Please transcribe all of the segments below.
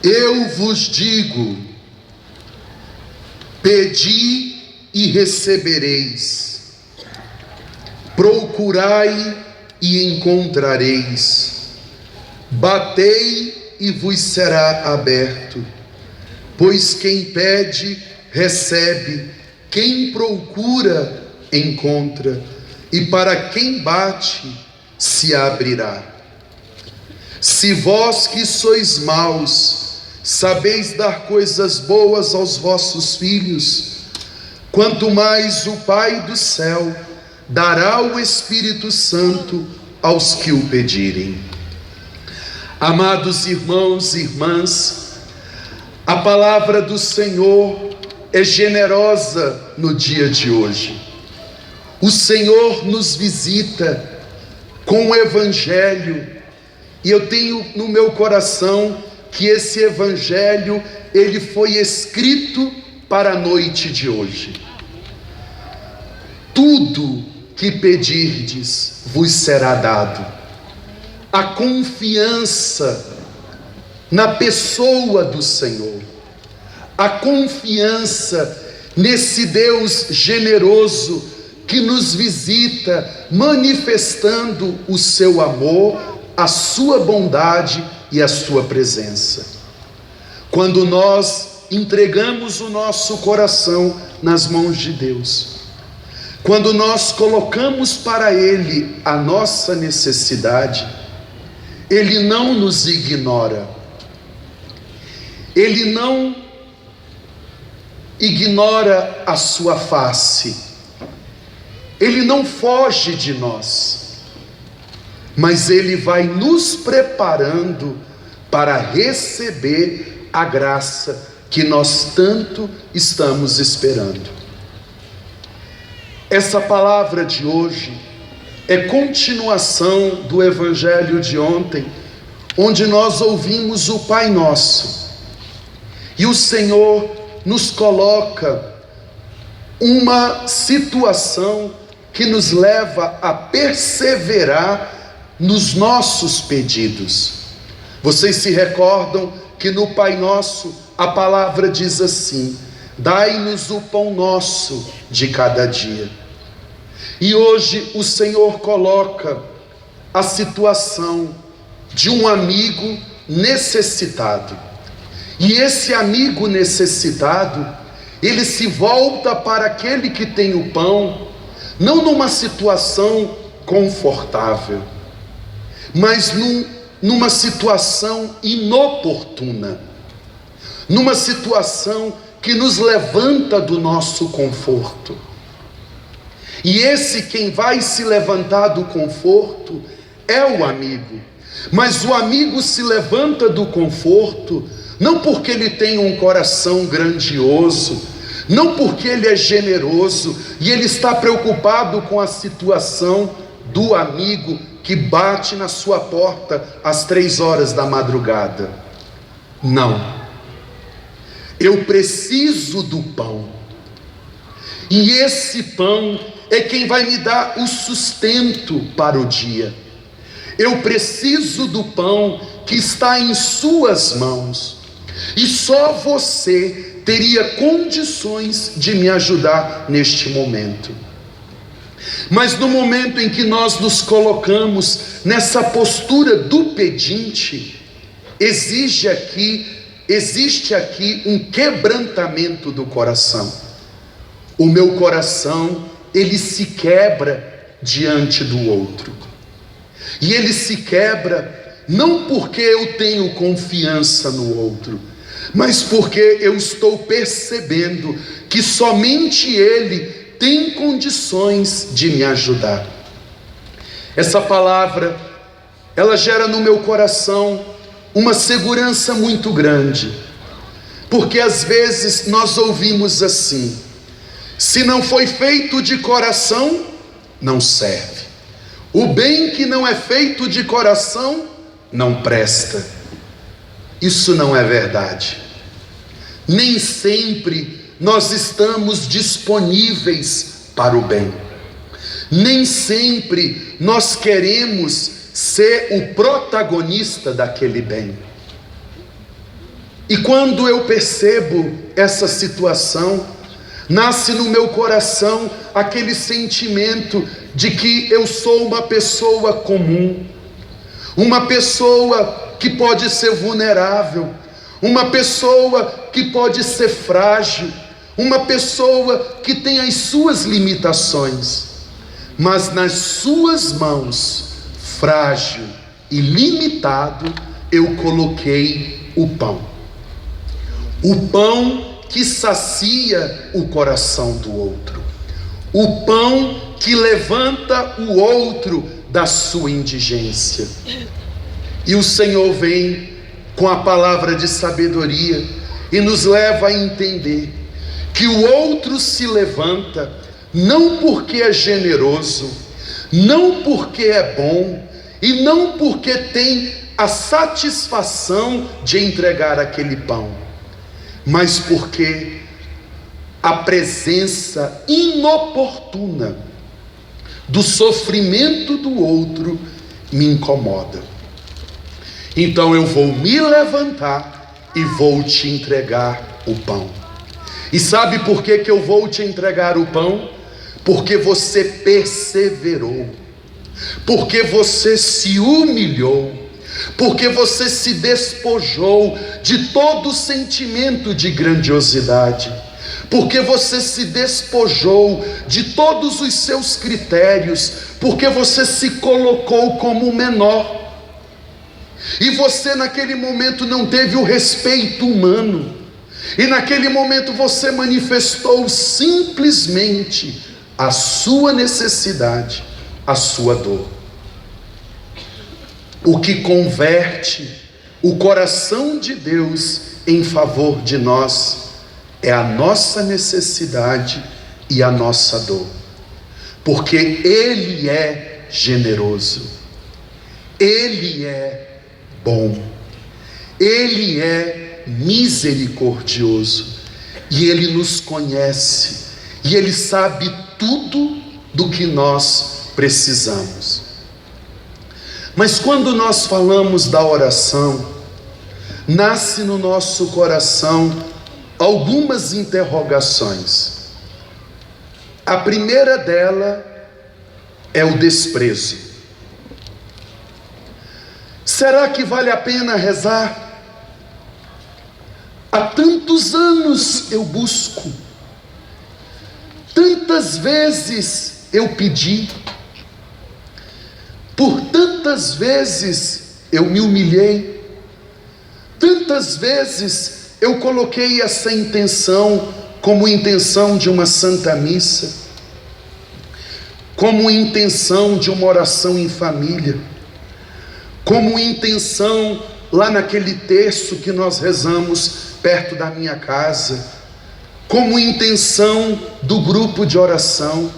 Eu vos digo, pedi e recebereis, procurai e encontrareis, batei e vos será aberto. Pois quem pede, recebe, quem procura, encontra, e para quem bate, se abrirá. Se vós que sois maus, sabeis dar coisas boas aos vossos filhos, quanto mais o Pai do céu dará o Espírito Santo aos que o pedirem. Amados irmãos e irmãs, a palavra do Senhor é generosa no dia de hoje. O Senhor nos visita com o Evangelho, e eu tenho no meu coração que esse Evangelho, ele foi escrito para a noite de hoje. Tudo que pedirdes vos será dado. A confiança na pessoa do Senhor, a confiança nesse Deus generoso que nos visita, manifestando o seu amor, a sua bondade e a sua presença. Quando nós entregamos o nosso coração nas mãos de Deus, quando nós colocamos para Ele a nossa necessidade, Ele não nos ignora. Ele não ignora a sua face. Ele não foge de nós. Mas Ele vai nos preparando para receber a graça que nós tanto estamos esperando. Essa palavra de hoje é continuação do Evangelho de ontem, onde nós ouvimos o Pai Nosso. E o Senhor nos coloca uma situação que nos leva a perseverar nos nossos pedidos. Vocês se recordam que no Pai Nosso a palavra diz assim: dai-nos o pão nosso de cada dia. E hoje o Senhor coloca a situação de um amigo necessitado. E esse amigo necessitado, ele se volta para aquele que tem o pão, não numa situação confortável, mas numa situação inoportuna, numa situação que nos levanta do nosso conforto. E esse quem vai se levantar do conforto é o amigo. Mas o amigo se levanta do conforto não porque ele tem um coração grandioso, não porque ele é generoso e ele está preocupado com a situação do amigo que bate na sua porta às 3 horas da madrugada. Não. Eu preciso do pão. E esse pão é quem vai me dar o sustento para o dia. Eu preciso do pão que está em suas mãos. E só você teria condições de me ajudar neste momento. Mas no momento em que nós nos colocamos nessa postura do pedinte, existe aqui um quebrantamento do coração. O meu coração, ele se quebra diante do outro. E ele se quebra não porque eu tenho confiança no outro, mas porque eu estou percebendo que somente Ele tem condições de me ajudar. Essa palavra, ela gera no meu coração uma segurança muito grande, porque às vezes nós ouvimos assim: se não foi feito de coração, não serve. O bem que não é feito de coração, não presta. Isso não é verdade. Nem sempre nós estamos disponíveis para o bem. Nem sempre nós queremos ser o protagonista daquele bem. E quando eu percebo essa situação, nasce no meu coração aquele sentimento de que eu sou uma pessoa comum, uma pessoa que pode ser vulnerável, uma pessoa que pode ser frágil, uma pessoa que tem as suas limitações, mas nas suas mãos, frágil e limitado, eu coloquei o pão. O pão que sacia o coração do outro, o pão que levanta o outro da sua indigência. E o Senhor vem com a palavra de sabedoria e nos leva a entender que o outro se levanta não porque é generoso, não porque é bom e não porque tem a satisfação de entregar aquele pão, mas porque a presença inoportuna do sofrimento do outro me incomoda. Então eu vou me levantar e vou te entregar o pão. E sabe por que eu vou te entregar o pão? Porque você perseverou, porque você se humilhou, porque você se despojou de todo sentimento de grandiosidade, porque você se despojou de todos os seus critérios, porque você se colocou como menor. E você naquele momento não teve o respeito humano, e naquele momento você manifestou simplesmente a sua necessidade, a sua dor. O que converte o coração de Deus em favor de nós é a nossa necessidade e a nossa dor, porque Ele é generoso, Ele é bom, Ele é misericordioso, e Ele nos conhece, e Ele sabe tudo do que nós precisamos. Mas quando nós falamos da oração, nasce no nosso coração algumas interrogações. A primeira dela é o desprezo. Será que vale a pena rezar? Há tantos anos eu busco, tantas vezes eu pedi, por tantas vezes eu me humilhei, tantas vezes eu coloquei essa intenção como intenção de uma santa missa, como intenção de uma oração em família, como intenção lá naquele terço que nós rezamos perto da minha casa, como intenção do grupo de oração.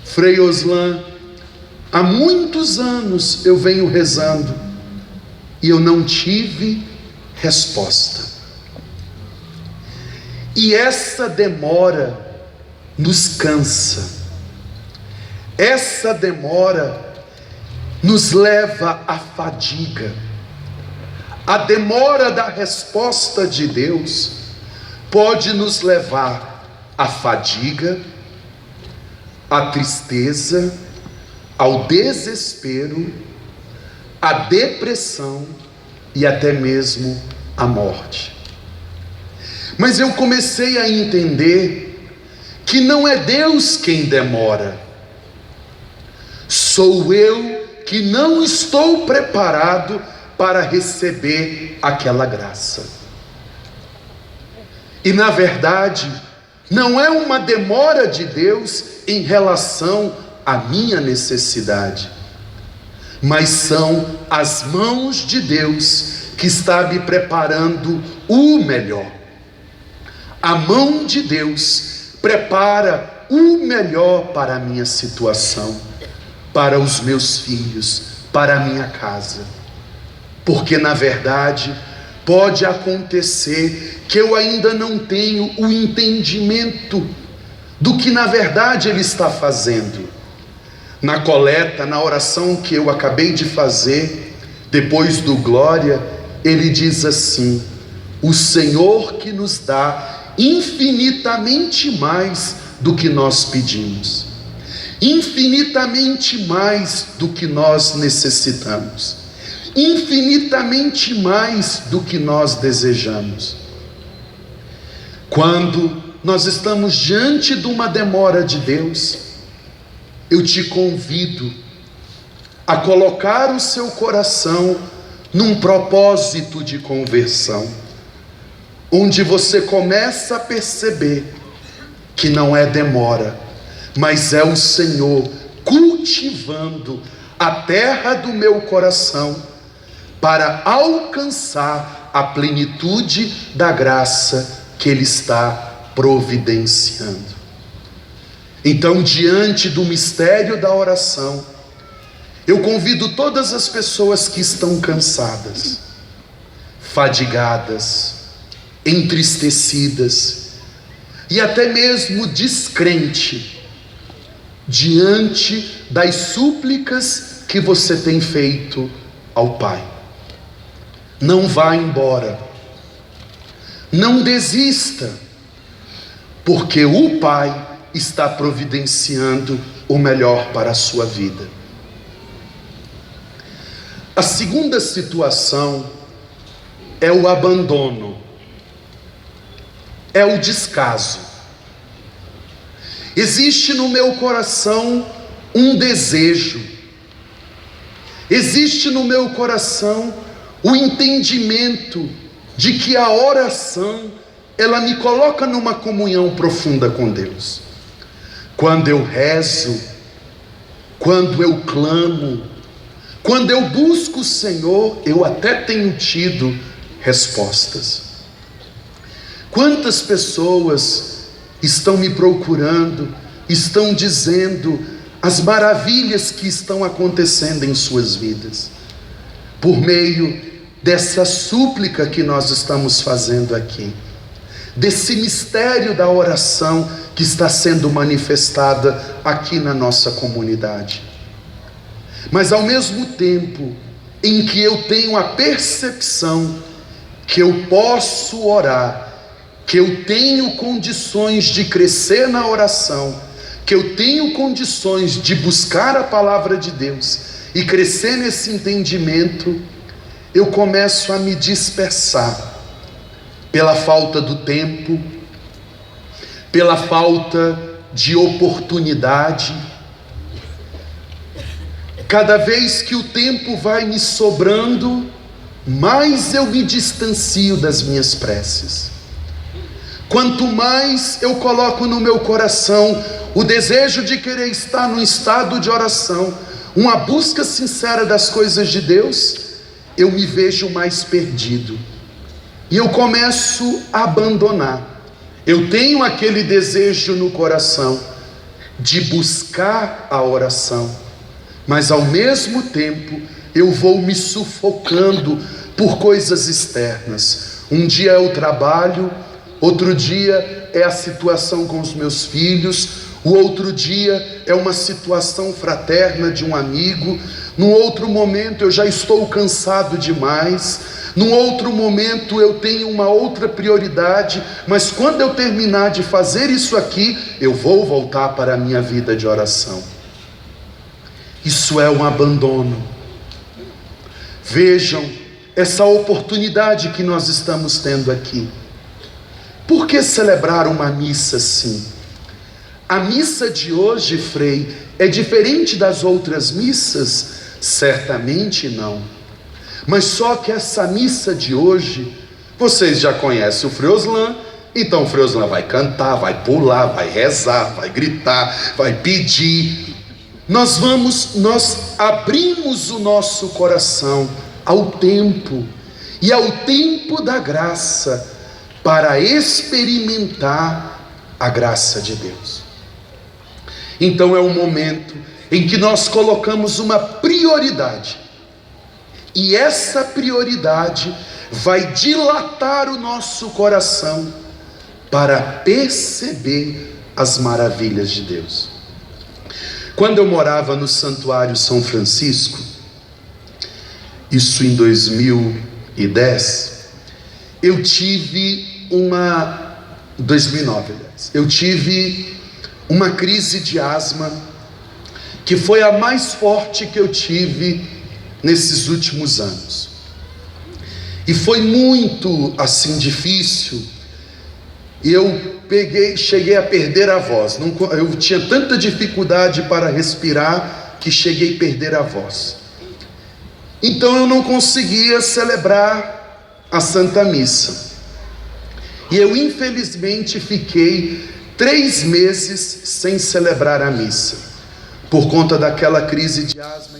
Frei Oslan, há muitos anos eu venho rezando e eu não tive resposta. E essa demora nos cansa, essa demora nos leva à fadiga. A demora da resposta de Deus pode nos levar à fadiga, à tristeza, ao desespero, à depressão e até mesmo à morte. Mas eu comecei a entender que não é Deus quem demora, sou eu que não estou preparado para receber aquela graça. E na verdade, não é uma demora de Deus em relação à minha necessidade, mas são as mãos de Deus que está me preparando o melhor. A mão de Deus prepara o melhor para a minha situação, para os meus filhos, para a minha casa. Porque na verdade pode acontecer que eu ainda não tenho o entendimento do que na verdade Ele está fazendo, Na coleta, na oração que eu acabei de fazer, depois do glória, ele diz assim: o Senhor que nos dá infinitamente mais do que nós pedimos, infinitamente mais do que nós necessitamos, infinitamente mais do que nós desejamos. Quando nós estamos diante de uma demora de Deus, eu te convido a colocar o seu coração num propósito de conversão, onde você começa a perceber que não é demora, mas é o Senhor cultivando a terra do meu coração para alcançar a plenitude da graça que Ele está providenciando. Então, diante do mistério da oração, eu convido todas as pessoas que estão cansadas, fadigadas, entristecidas e até mesmo descrente, diante das súplicas que você tem feito ao Pai. Não vá embora, não desista, porque o Pai está providenciando o melhor para a sua vida. A segunda situação é o abandono, é o descaso. Existe no meu coração um desejo, existe no meu coração o entendimento de que a oração, ela me coloca numa comunhão profunda com Deus. Quando eu rezo, quando eu clamo, quando eu busco o Senhor, eu até tenho tido respostas. Quantas pessoas estão me procurando, estão dizendo as maravilhas que estão acontecendo em suas vidas, por meio dessa súplica que nós estamos fazendo aqui, desse mistério da oração que está sendo manifestada aqui na nossa comunidade. Mas ao mesmo tempo em que eu tenho a percepção que eu posso orar, que eu tenho condições de crescer na oração, que eu tenho condições de buscar a palavra de Deus e crescer nesse entendimento, eu começo a me dispersar pela falta do tempo, pela falta de oportunidade. Cada vez que o tempo vai me sobrando, mais eu me distancio das minhas preces. Quanto mais eu coloco no meu coração o desejo de querer estar num estado de oração, uma busca sincera das coisas de Deus, eu me vejo mais perdido e eu começo a abandonar. Eu tenho aquele desejo no coração de buscar a oração, mas ao mesmo tempo eu vou me sufocando por coisas externas. Um dia é o trabalho, outro dia é a situação com os meus filhos, o outro dia é uma situação fraterna de um amigo, num outro momento eu já estou cansado demais, num outro momento eu tenho uma outra prioridade, mas quando eu terminar de fazer isso aqui, eu vou voltar para a minha vida de oração. Isso é um abandono. Vejam essa oportunidade que nós estamos tendo aqui. Por que celebrar uma missa assim? A missa de hoje, Frei, é diferente das outras missas? Certamente não. Mas só que essa missa de hoje, vocês já conhecem o Frei Oslan, então o Frei Oslan vai cantar, vai pular, vai rezar, vai gritar, vai pedir. Nós abrimos o nosso coração ao tempo, e ao tempo da graça, para experimentar a graça de Deus. Então é um momento em que nós colocamos uma prioridade, e essa prioridade vai dilatar o nosso coração para perceber as maravilhas de Deus. Quando eu morava no Santuário São Francisco, isso em 2010, eu tive 2009, aliás, eu tive uma crise de asma, que foi a mais forte que eu tive nesses últimos anos. E foi muito assim difícil. E eu cheguei a perder a voz. Eu tinha tanta dificuldade para respirar que cheguei a perder a voz. Então eu não conseguia celebrar a Santa Missa. E eu infelizmente fiquei 3 meses sem celebrar a missa, por conta daquela crise de asma.